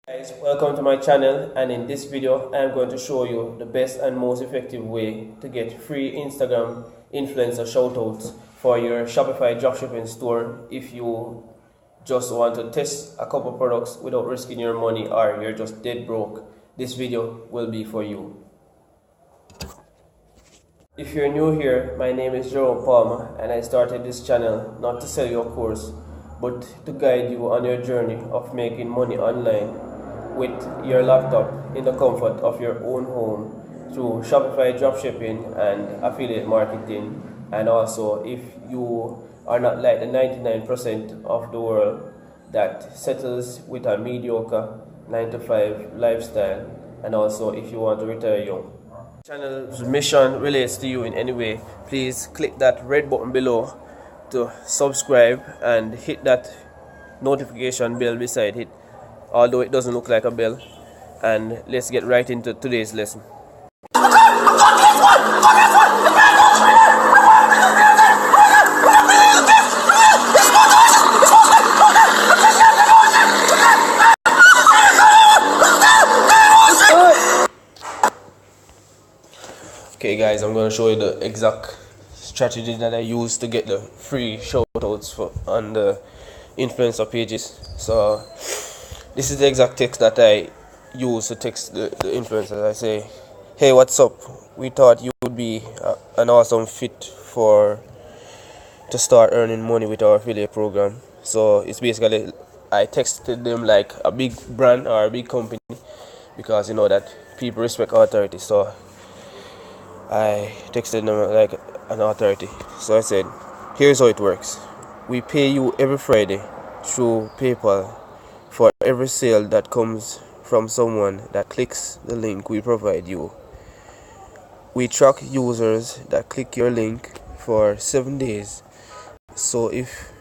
Guys, welcome to my channel, and in this video I am going to show you the best and most effective way to get free Instagram influencer shoutouts for your Shopify dropshipping store if you just want to test a couple products without risking your money, or you're just dead broke. This video will be for you. If you're new here, my name is Jerome Palmer, and I started this channel not to sell you a course, but to guide you on your journey of making money online with your laptop in the comfort of your own home through Shopify dropshipping and affiliate marketing. And also, if you are not like the 99% of the world that settles with a mediocre 9-to-5 lifestyle, and also if you want to retire young. Channel's mission relates to you in any way, please click that red button below to subscribe and hit that notification bell beside it, although it doesn't look like a bell. And let's get right into today's lesson. Okay guys, I'm going to show you the exact strategy that I use to get the free shoutouts on the influencer pages. So this is the exact text that I use to text the influencers. I say, hey, what's up? We thought you would be an awesome fit to start earning money with our affiliate program. So it's basically, I texted them like a big brand or a big company, because you know that people respect authority. So I texted them like an authority. So I said, here's how it works. We pay you every Friday through PayPal for every sale that comes from someone that clicks the link we provide you. We track users that click your link for 7 days. So if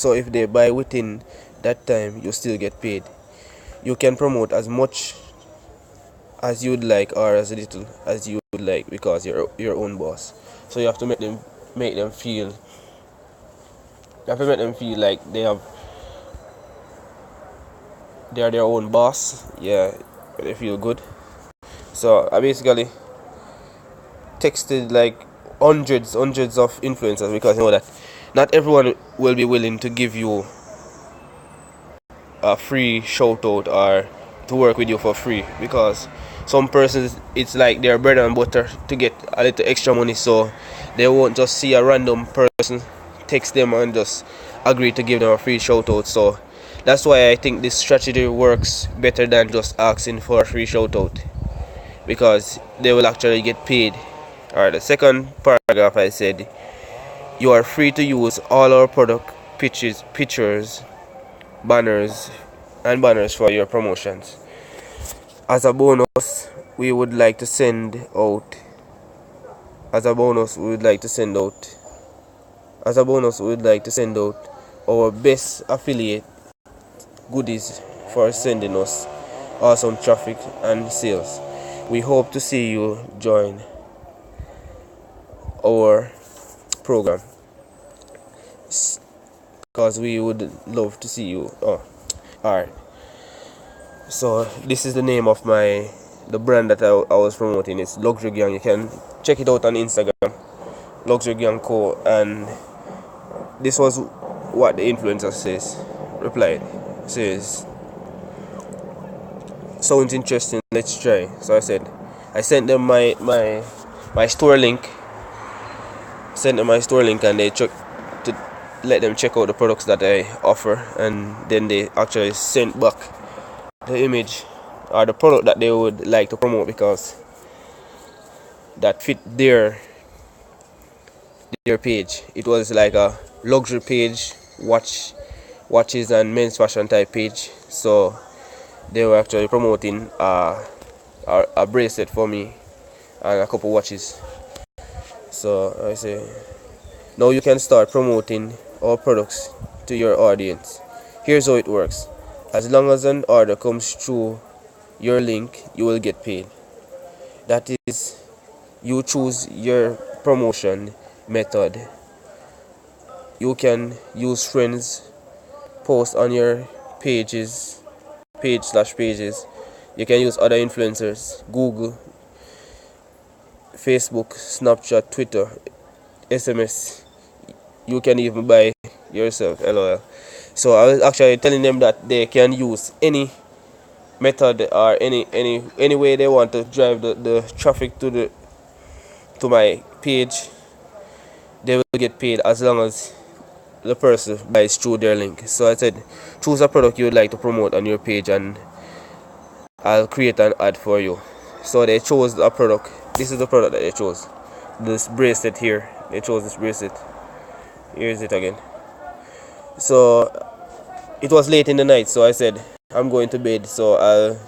they buy within that time, you still get paid. You can promote as much as you'd like or as little as you would like, because you're your own boss. So you have to make them feel like they are their own boss. Yeah, they feel good. So I basically texted like hundreds of influencers, because you know that not everyone will be willing to give you a free shout out or to work with you for free, because some persons, it's like their bread and butter to get a little extra money, so they won't just see a random person text them and just agree to give them a free shout out. So that's why I think this strategy works better than just asking for a free shout out, because they will actually get paid. Alright, the second paragraph I said, you are free to use all our product pictures, banners for your promotions. As a bonus, we would like to send out our best affiliate goodies for sending us awesome traffic and sales. We hope to see you join our program, because we would love to see you. Alright, so this is the name of the brand that I was promoting. It's Luxury Gang. You can check it out on Instagram, Luxury Gang Co. And this was what the influencer replied. Says, sounds interesting, let's try. So I sent them my store link. And they check to let them check out the products that I offer, and then they actually sent back the image or the product that they would like to promote, because that fit their page. It was like a luxury page, watches and men's fashion type page. So they were actually promoting a bracelet for me and a couple watches. So I say, now you can start promoting our products to your audience. Here's how it works. As long as an order comes through your link, you will get paid. That is, you choose your promotion method. You can use friends, post on your pages, page/pages. You can use other influencers, Google, Facebook, Snapchat, Twitter, SMS. You can even buy yourself, LOL. So I was actually telling them that they can use any method or any way they want to drive the traffic to my page. They will get paid as long as the person buys through their link. So I said, choose a product you would like to promote on your page and I'll create an ad for you. So they chose a product. This is the product that they chose. This bracelet here. They chose this bracelet. Here's it again. So it was late in the night, so I said, I'm going to bed, so I'll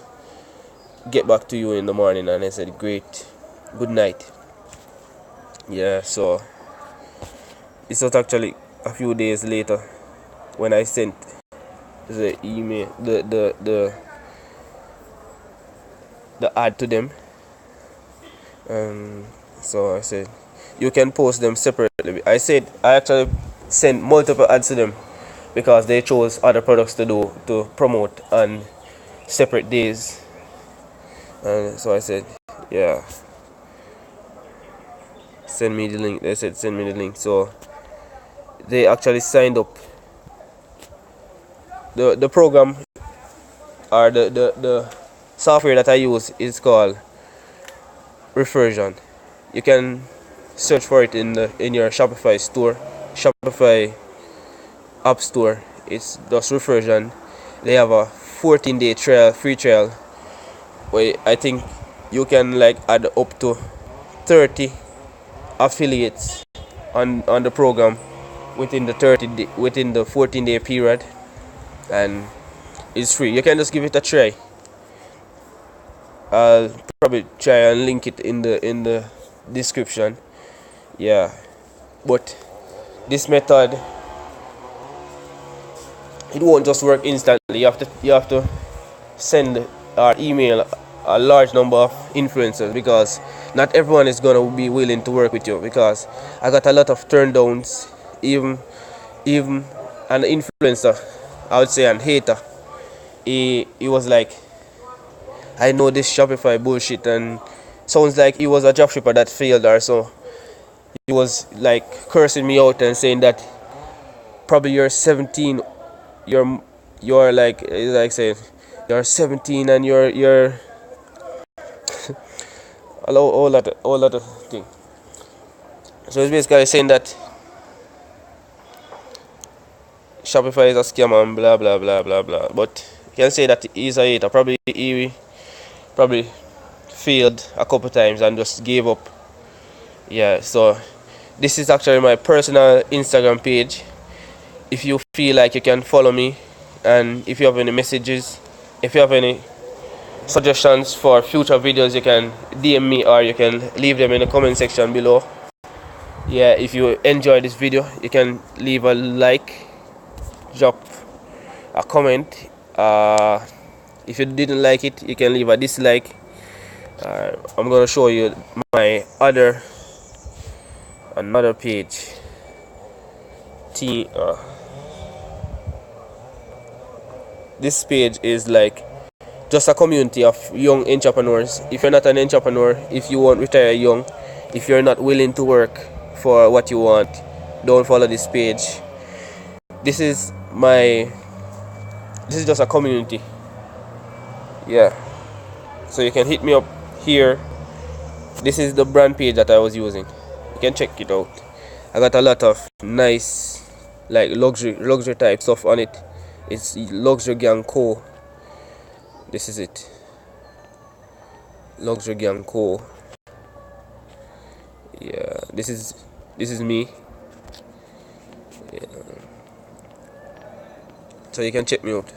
get back to you in the morning. And I said, great, good night. Yeah, so this was actually a few days later when I sent the email, the ad to them. So I said, you can post them separately. I said I actually sent multiple ads to them because they chose other products to promote on separate days. And so I said, yeah, send me the link. They said send me the link. So they actually signed up. The program or the software that I use is called Refersion. You can search for it in your Shopify store, Shopify app store. It's just Refersion. They have a 14-day trial, free trial, where I think you can like add up to 30 affiliates on the program within the 14-day period, and it's free. You can just give it a try. I'll probably try and link it in the description. Yeah, but this method, it won't just work instantly. You have to send or email a large number of influencers, because not everyone is gonna be willing to work with you, because I got a lot of turn downs. Even an influencer, I would say an hater, he was like, I know this Shopify bullshit, and sounds like he was a dropshipper that failed or so. He was like cursing me out and saying that probably you're 17, you're like saying you're 17 and you're all that thing. So it's basically saying that Shopify is a scam and blah blah blah blah blah. But you can say that he's a hater. Probably he failed a couple times and just gave up. Yeah, so this is actually my personal Instagram page. If you feel like you can follow me, and if you have any messages, if you have any suggestions for future videos, you can DM me or you can leave them in the comment section below. Yeah, if you enjoy this video, you can leave a like, drop a comment. If you didn't like it, you can leave a dislike. I'm gonna show you my another page. This page is like just a community of young entrepreneurs. If you're not an entrepreneur, if you want to retire young, if you're not willing to work for what you want, don't follow this page. This is just a community. Yeah, so you can hit me up here. This is the brand page that I was using. You can check it out. I got a lot of nice like luxury type stuff on it. It's Luxury Gang Co. This is it. Luxury Gang Co. Yeah, this is me. Yeah. So you can check me out.